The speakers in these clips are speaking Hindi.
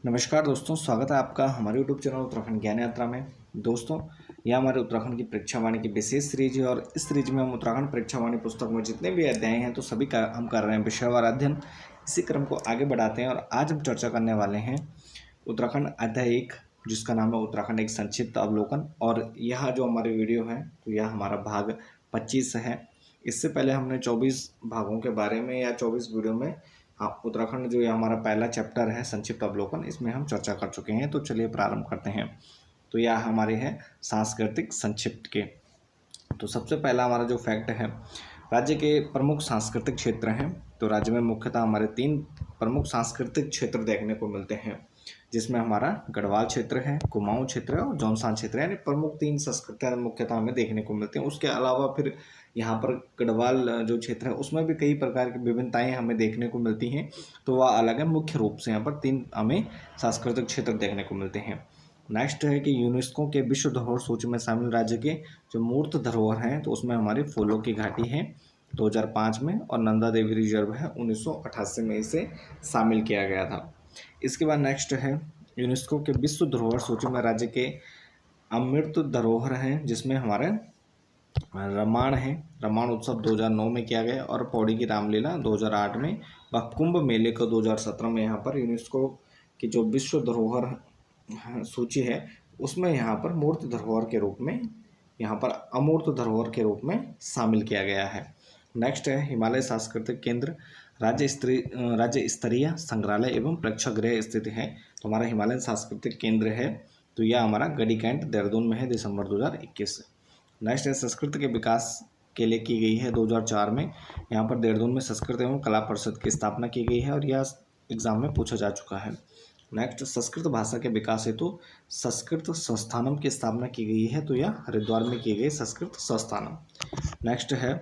नमस्कार दोस्तों, स्वागत है आपका हमारे यूट्यूब चैनल उत्तराखंड ज्ञान यात्रा में। दोस्तों, यह हमारे उत्तराखंड की परीक्षा वाणी की विशेष सीरीज है और इस सीरीज में हम उत्तराखंड परीक्षा वाणी पुस्तक में जितने भी अध्याय हैं तो सभी का हम कर रहे हैं विषयवार अध्ययन। इसी क्रम को आगे बढ़ाते हैं और आज हम चर्चा करने वाले हैं उत्तराखंड अध्याय 1, जिसका नाम है उत्तराखंड एक संक्षिप्त अवलोकन। और यह जो हमारी वीडियो है तो यह हमारा भाग 25 है। इससे पहले हमने 24 भागों के बारे में या 24 वीडियो में उत्तराखंड जो ये हमारा पहला चैप्टर है संक्षिप्त अवलोकन, इसमें हम चर्चा कर चुके हैं। तो चलिए प्रारंभ करते हैं। तो यह हमारे हैं सांस्कृतिक संक्षिप्त के। तो सबसे पहला हमारा जो फैक्ट है, राज्य के प्रमुख सांस्कृतिक क्षेत्र हैं। तो राज्य में मुख्यतः हमारे 3 प्रमुख सांस्कृतिक क्षेत्र देखने को मिलते हैं, जिसमें हमारा गढ़वाल क्षेत्र है, कुमाऊं क्षेत्र है और जौनसान क्षेत्र है। यानी प्रमुख 3 संस्कृतियाँ मुख्यतः हमें देखने को मिलती हैं। उसके अलावा फिर यहाँ पर गढ़वाल जो क्षेत्र है उसमें भी कई प्रकार की विभिन्नताएं हमें देखने को मिलती हैं, तो वह अलग है। मुख्य रूप से यहाँ पर 3 हमें सांस्कृतिक क्षेत्र देखने को मिलते हैं। नेक्स्ट है कि यूनेस्को के विश्व धरोहर सूची में शामिल राज्य के जो मूर्त धरोहर हैं, तो उसमें हमारी फूलों की घाटी है 2005 में, और नंदा देवी रिजर्व है 1988 में इसे शामिल किया गया था। इसके बाद नेक्स्ट है यूनेस्को के विश्व धरोहर सूची में राज्य के अमृत धरोहर हैं, जिसमें हमारे रामायण है। रामायण उत्सव 2009 में किया गया और पौड़ी की रामलीला 2008 में, व कुंभ मेले को 2017 में यहाँ पर यूनेस्को की जो विश्व धरोहर सूची है उसमें यहाँ पर मूर्त धरोहर के रूप में, यहाँ पर अमूर्त धरोहर के रूप में शामिल किया गया है। नेक्स्ट है हिमालय सांस्कृतिक केंद्र राज्य स्तरीय संग्रहालय एवं प्रेक्षागृह स्थित है। तो हमारा हिमालयन सांस्कृतिक केंद्र है, तो यह हमारा गढ़ी कैंट देहरादून में है, दिसंबर 2021 से। नेक्स्ट है संस्कृत के विकास के लिए की गई है 2004 में। यहाँ पर देहरादून में संस्कृत एवं कला परिषद की स्थापना की गई है और यह एग्जाम में पूछा जा चुका है। नेक्स्ट संस्कृत भाषा के विकास हेतु संस्कृत संस्थानम की स्थापना की गई है, तो यह हरिद्वार में की गई संस्कृत संस्थानम। नेक्स्ट है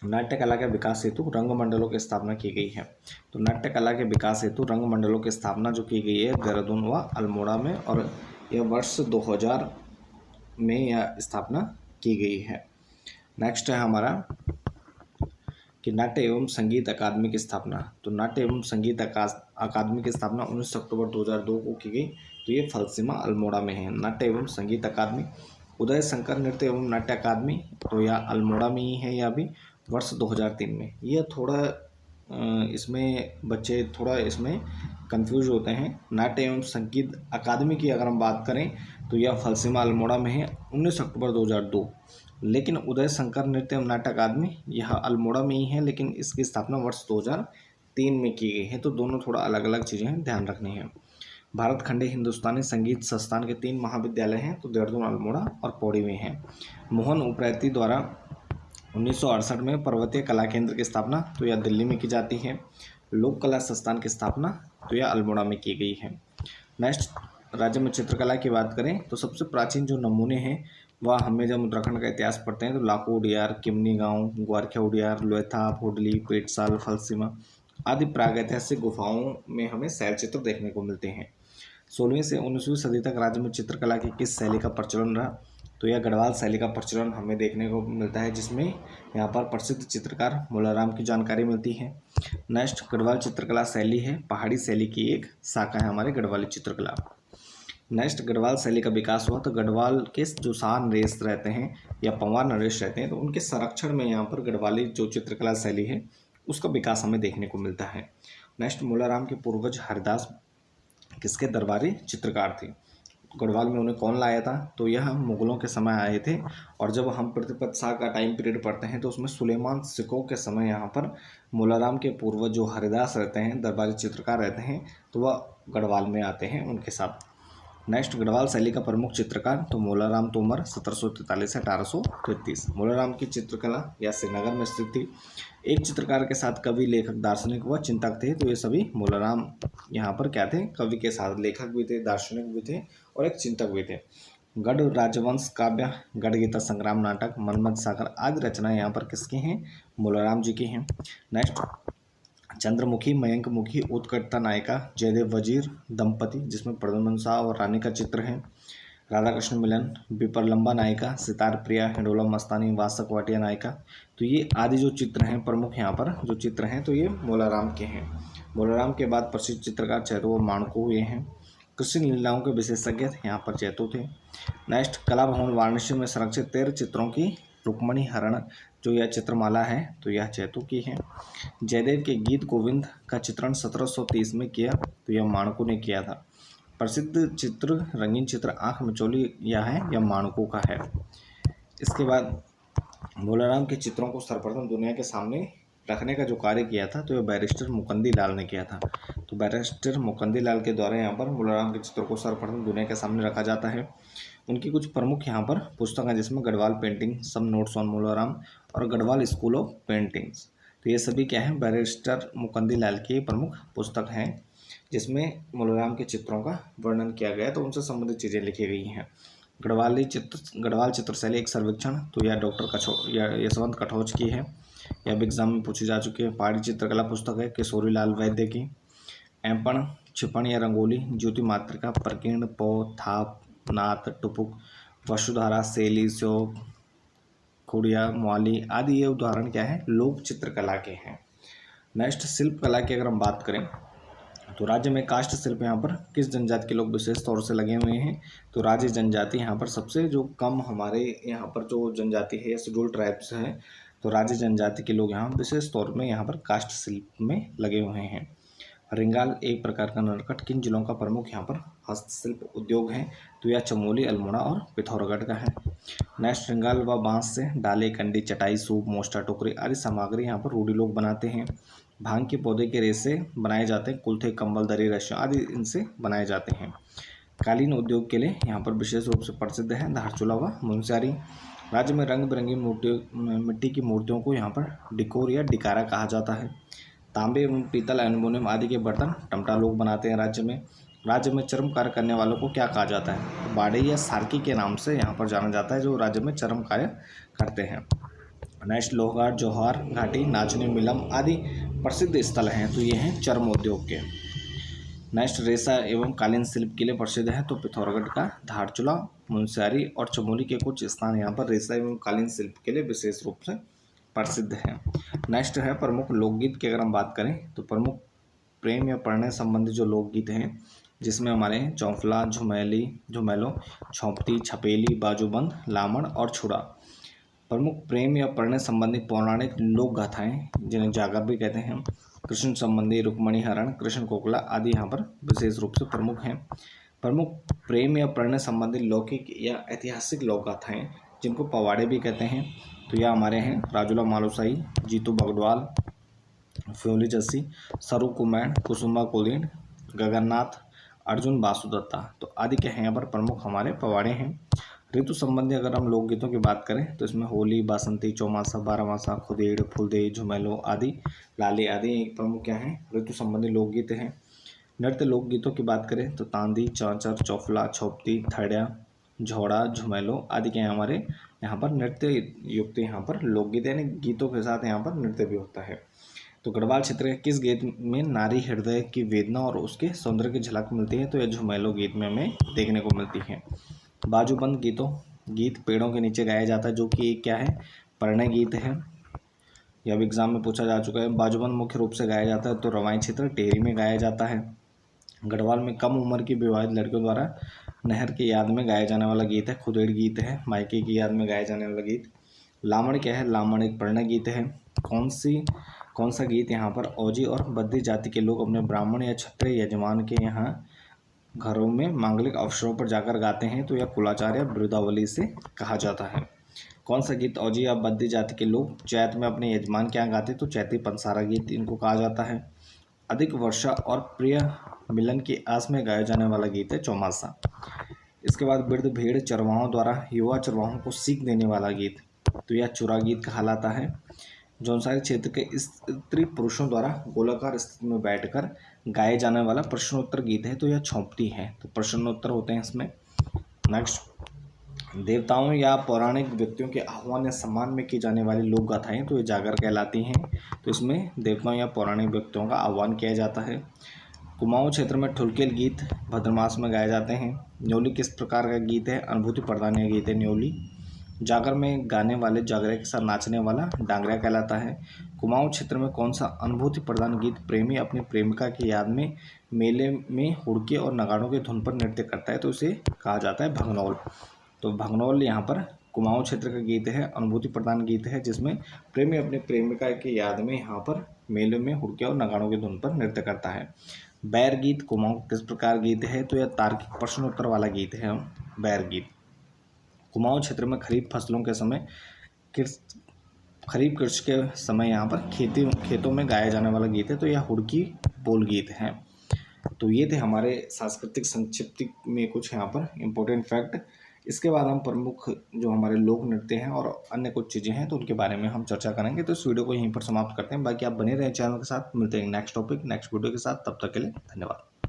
नाट्य कला के विकास हेतु रंग मंडलों की स्थापना की गई है। तो नाट्य कला के विकास हेतु रंग मंडलों की स्थापना जो की गई है देहरादून व अल्मोड़ा में, और यह वर्ष 2000 में यह स्थापना की गई है। नेक्स्ट है हमारा कि नाट्य एवं संगीत अकादमी की स्थापना। तो नाट्य एवं संगीत अकादमी की स्थापना 19 अक्टूबर 2002 को की गई, तो ये फलसीमा अल्मोड़ा में है। नाट्य एवं संगीत अकादमी उदय शंकर नृत्य एवं नाट्य अकादमी, तो यह अल्मोड़ा में ही है, यह भी वर्ष 2003 में। यह थोड़ा इसमें बच्चे थोड़ा इसमें कंफ्यूज होते हैं। नाट्य एवं संगीत अकादमी की अगर हम बात करें तो यह फलसीमा अल्मोड़ा में है 19 अक्टूबर 2002। लेकिन उदय शंकर नृत्य एवं नाट्य अकादमी यह अल्मोड़ा में ही है, लेकिन इसकी स्थापना वर्ष 2003 में की गई है। तो दोनों थोड़ा अलग अलग चीज़ें हैं, ध्यान रखनी है। भारत खंडे हिंदुस्तानी संगीत संस्थान के 3 महाविद्यालय हैं, तो देहरादून, अल्मोड़ा और पौड़ी में हैं। मोहन उप्रेती द्वारा 1968 में पर्वतीय कला केंद्र की स्थापना, तो यह दिल्ली में की जाती है। लोक कला संस्थान की स्थापना, तो यह अल्मोड़ा में की गई है। नेक्स्ट राज्य में चित्रकला की बात करें तो सबसे प्राचीन जो नमूने हैं वह हमें जब उत्तराखंड का इतिहास पढ़ते हैं तो लाखो उडियार, किमनी गांव, ग्वारख्या उडियार, लोयथा, भोडली, पेटसाल, फलसीमा आदि प्रागैतिहासिक गुफाओं में हमें शैल चित्र देखने को मिलते हैं। 16वीं से 19वीं सदी तक राज्य में चित्रकला की किस शैली का प्रचलन रहा, तो यह गढ़वाल शैली का प्रचलन हमें देखने को मिलता है, जिसमें यहाँ पर प्रसिद्ध चित्रकार मोलाराम की जानकारी मिलती है। नेक्स्ट गढ़वाल चित्रकला शैली है पहाड़ी शैली की एक शाखा है हमारे गढ़वाली चित्रकला। नेक्स्ट गढ़वाल शैली का विकास हुआ तो गढ़वाल के जो शाह नरेश रहते हैं या पंवार नरेश रहते हैं, तो उनके संरक्षण में यहाँ पर गढ़वाली जो चित्रकला शैली है उसका विकास हमें देखने को मिलता है। नेक्स्ट मोलाराम के पूर्वज हरिदास किसके दरबारी चित्रकार थे, गढ़वाल में उन्हें कौन लाया था, तो यह मुगलों के समय आए थे। और जब हम प्रतिपत शाह का टाइम पीरियड पढ़ते हैं तो उसमें सुलेमान सिकों के समय यहाँ पर मोलाराम के पूर्वज जो हरिदास रहते हैं, दरबारी चित्रकार रहते हैं, तो वह गढ़वाल में आते हैं उनके साथ। नेक्स्ट गढ़वाल शैली का प्रमुख चित्रकार तो मोलाराम तोमर 1743 से 1833। मोलाराम की चित्रकला या श्रीनगर में स्थित थी। एक चित्रकार के साथ कवि, लेखक, दार्शनिक व चिंतक थे, तो ये सभी मोलाराम यहाँ पर क्या थे, कवि के साथ लेखक भी थे, दार्शनिक भी थे और एक चिंतक भी थे। गढ़ राजवंश काव्य, गढ़ गीता संग्राम नाटक, मनमथ सागर आदि रचनाएं यहाँ पर किसकी हैं, मोलाराम जी की हैं। नेक्स्ट चंद्रमुखी, मयंकमुखी, उत्कटता नायिका, जयदेव वजीर दंपति, जिसमें प्रद्युम्न शाह और रानी का चित्र है। राधा कृष्ण मिलन, विप्रलंबा नायिका, सितार प्रिया, हिंडोला मस्तानी, वासक वाटिया नायिका। तो ये आदि जो चित्र हैं प्रमुख यहाँ पर जो चित्र हैं तो ये मोलाराम के हैं। मोलाराम के बाद प्रसिद्ध चित्रकार चैतो व माणको हुए हैं। कृष्ण लीलाओं के विशेषज्ञ यहाँ पर चैतो थे। नेक्स्ट, कला भवन वाराणसी में संरक्षित 13 चित्रों की रुक्मणी हरण जो यह चित्रमाला है तो यह चैतो की है। जयदेव के गीत गोविंद का चित्रण 1730 में किया तो यह माणको ने किया था। प्रसिद्ध चित्र रंगीन चित्र आँख मिचौली यह है यह माणको का है। इसके बाद मोलाराम के चित्रों को सर्वप्रथम दुनिया के सामने रखने का जो कार्य किया था तो यह बैरिस्टर मुकंदी लाल ने किया था। तो बैरिस्टर मुकंदी लाल के द्वारा यहाँ पर मोलाराम के चित्रों को सर्वप्रथम दुनिया के सामने रखा जाता है। उनकी कुछ प्रमुख यहाँ पर पुस्तक हैं जिसमें Garhwal painting, some notes on Molaram और गढ़वाल स्कूल ऑफ पेंटिंग्स। तो ये सभी क्या हैं, बैरिस्टर मुकंदी लाल की प्रमुख पुस्तक हैं जिसमें मोलाराम के चित्रों का वर्णन किया गया तो उनसे संबंधित चीज़ें लिखी गई हैं। गढ़वाल चित्रशैली एक सर्वेक्षण तो यह यशवंत कठोच की है, यह भी एग्जाम में पूछी जा चुकी है। पहाड़ी चित्रकला पुस्तक है किशोरी लाल वैद्य की। ऐंपण, छिपण या रंगोली, ज्योति मातृका, प्रकीर्ण, पौ, थाप, नाथ, टुपुक, वसुधारा, शैली, श्योक, खुड़िया, मुआली आदि ये उदाहरण क्या है, लोक चित्रकला के हैं। नेक्स्ट, शिल्प कला की अगर हम बात करें तो राज्य में काष्ठ शिल्प यहाँ पर किस जनजाति के लोग विशेष तौर से लगे हुए हैं, तो राज्य जनजाति यहाँ पर सबसे जो कम हमारे यहाँ पर जो जनजाति है या शेड्यूल ट्राइब्स है तो राज्य जनजाति के लोग यहाँ विशेष तौर में यहाँ पर काष्ठ शिल्प में लगे हुए हैं। रिंगाल एक प्रकार का नरकट किन जिलों का प्रमुख यहाँ पर हस्तशिल्प उद्योग है, तो यह चमोली, अल्मोड़ा और पिथौरागढ़ का है। नेक्स्ट, रिंगाल व बांस से डाले, कंडी, चटाई, सूप, मोस्टा, टोकरी आदि सामग्री यहाँ पर रूढ़ी लोग बनाते हैं। भांग के पौधे के रेशे बनाए जाते हैं, कुल्थे, कंबल, दरी, रस्सियाँ आदि इनसे बनाए जाते हैं। कालीन उद्योग के लिए यहाँ पर विशेष रूप से प्रसिद्ध है धारचूला व मुनस्यारी। राज्य में रंग बिरंगी मिट्टी की मूर्तियों को यहाँ पर डिकोर या डिकारा कहा जाता है। तांबे एवं पीतल, एल्युमिनियम आदि के बर्तन टमटा लोग बनाते हैं। राज्य में चर्म कार्य करने वालों को क्या कहा जाता है, तो बाड़े या सार्की के नाम से यहाँ पर जाना जाता है जो राज्य में चर्म कार्य करते हैं। नेक्स्ट, लोहघाट, जौहार घाटी, नाचनी, मिलम आदि प्रसिद्ध स्थल हैं तो ये हैं चर्म उद्योग के। नेक्स्ट, रेशा एवं कालीन शिल्प के लिए प्रसिद्ध है तो पिथौरागढ़ का धारचूला, मुनस्यारी और चमोली के कुछ स्थान यहाँ पर रेशा एवं कालीन शिल्प के लिए विशेष रूप से प्रसिद्ध है। नेक्स्ट है प्रमुख लोकगीत की अगर हम बात करें तो प्रमुख प्रेम या प्रणय संबंधी जो लोकगीत हैं जिसमें हमारे चौफला, झुमेलो, छौंपती, छपेली, बाजूबंद, लामण और छुड़ा। प्रमुख प्रेम या प्रणय संबंधी पौराणिक लोक गाथाएं जिन्हें जागर भी कहते हैं, कृष्ण संबंधी, रुक्मणी हरण, कृष्ण कोकला आदि यहाँ पर विशेष रूप से प्रमुख हैं। प्रमुख प्रेम या प्रणय संबंधी लौकिक या ऐतिहासिक लोक गाथाएं जिनको पवाड़े भी कहते हैं तो यह हमारे हैं राजूला मालुसाई, जीतू बगडवाल, फ्योली जस्सी, सरू कुमैन, कुसुम्बा कोलीन, गगन्नाथ, अर्जुन बासुदत्ता तो आदि के हैं यहाँ पर प्रमुख हमारे पवाड़े हैं। ऋतु संबंधी अगर हम लोकगीतों की बात करें तो इसमें होली, बासंती, चौमासा, बारहमासा, खुदेड़, फुलदेई, झुमेलो आदि, लाली आदि एक प्रमुख क्या हैं, ऋतु संबंधी लोकगीत हैं। नृत्य लोकगीतों की बात करें तो तांदी, चांचर, चौफला, छौपती, थड़िया, झोड़ा, झुमेलो आदि के हमारे यहाँ पर नृत्य युक्त यहाँ पर लोकगीत यानी गीतों के साथ यहाँ पर नृत्य भी होता है। तो गढ़वाल क्षेत्र के किस गीत में नारी हृदय की वेदना और उसके सौंदर्य की झलक मिलती है, तो यह झुमेलो गीत में हमें देखने को मिलती है। बाजूबंद गीत पेड़ों के नीचे गाया जाता है जो कि एक क्या है, परिणय गीत है। यह भी एग्जाम में पूछा जा चुका है। बाजूबंद मुख्य रूप से गाया जाता है तो रवाई क्षेत्र टेहरी में गाया जाता है। गढ़वाल में कम उम्र की विवाहित लड़कियों द्वारा नहर की याद में गाया जाने वाला गीत है खुदेड़ गीत है, मायके की याद में गाया जाने वाला गीत। लामण क्या है, लामण एक परिणय गीत है। कौन सा गीत यहाँ पर औजी और बद्दी जाति के लोग अपने ब्राह्मण या क्षत्रिय यजमान के यहाँ घरों में मांगलिक अवसरों पर जाकर गाते हैं, तो यह कुलाचार या बिरुदावली से कहा जाता है। कौन सा गीत औजी या बद्दी जाति के लोग चैत में अपने यजमान के यहाँ गाते, तो चैती पंसारा गीत इनको कहा जाता है। अधिक वर्षा और प्रिय मिलन की आस में गाया जाने वाला गीत है चौमासा। इसके बाद वृद्ध भेड़ चरवाहों द्वारा युवा चरवाहों को सीख देने वाला गीत, तो यह चुरा गीत कहलाता है। जौनसारी क्षेत्र के स्त्री पुरुषों द्वारा गोलाकार स्थिति में बैठकर गाए जाने वाला प्रश्नोत्तर गीत है, तो यह छौंपती है, तो प्रश्नोत्तर होते हैं इसमें। नेक्स्ट, देवताओं या पौराणिक व्यक्तियों के आह्वान या सम्मान में की जाने वाली लोक गाथाएं, तो ये जागर कहलाती हैं। तो इसमें देवताओं या पौराणिक व्यक्तियों का आह्वान किया जाता है। कुमाऊं क्षेत्र में ठुलकेल गीत भाद्रमास में गाए जाते हैं। न्योली किस प्रकार का गीत है? अनुभूति प्रदान यह गीत है न्योली। जागर में गाने वाले जागरे के साथ नाचने वाला डांगरा कहलाता है। कुमाऊं क्षेत्र में कौन सा अनुभूति प्रदान गीत प्रेमी अपनी प्रेमिका की याद में मेले में हुड़के और नगाड़ों की धुन पर नृत्य करता है? तो इसे कहा जाता है भगनौल। तो भगनौल यहाँ पर कुमाऊं क्षेत्र का गीत है, अनुभूति प्रदान गीत है, जिसमें प्रेमी अपने प्रेमिका की याद में यहाँ पर मेले में हुड़के और नगाड़ों की धुन पर नृत्य करता है। बैर गीत कुमाऊं किस प्रकार गीत है? तो यह तार्किक प्रश्नोत्तर वाला गीत है। बैर गीत कुमाऊं क्षेत्र में खरीफ फसलों के समय खरीफ कृषि के समय यहाँ पर खेतों में गाया जाने वाला गीत है। तो यह हुड़की बोल गीत है। तो ये थे हमारे सांस्कृतिक संक्षिप्त में कुछ यहाँ पर इम्पोर्टेंट फैक्ट। इसके बाद हम प्रमुख जो हमारे लोक नृत्य हैं और अन्य कुछ चीज़ें हैं तो उनके बारे में हम चर्चा करेंगे। तो इस वीडियो को यहीं पर समाप्त करते हैं। बाकी आप बने रहें चैनल के साथ। मिलते हैं नेक्स्ट टॉपिक नेक्स्ट वीडियो के साथ। तब तक के लिए धन्यवाद।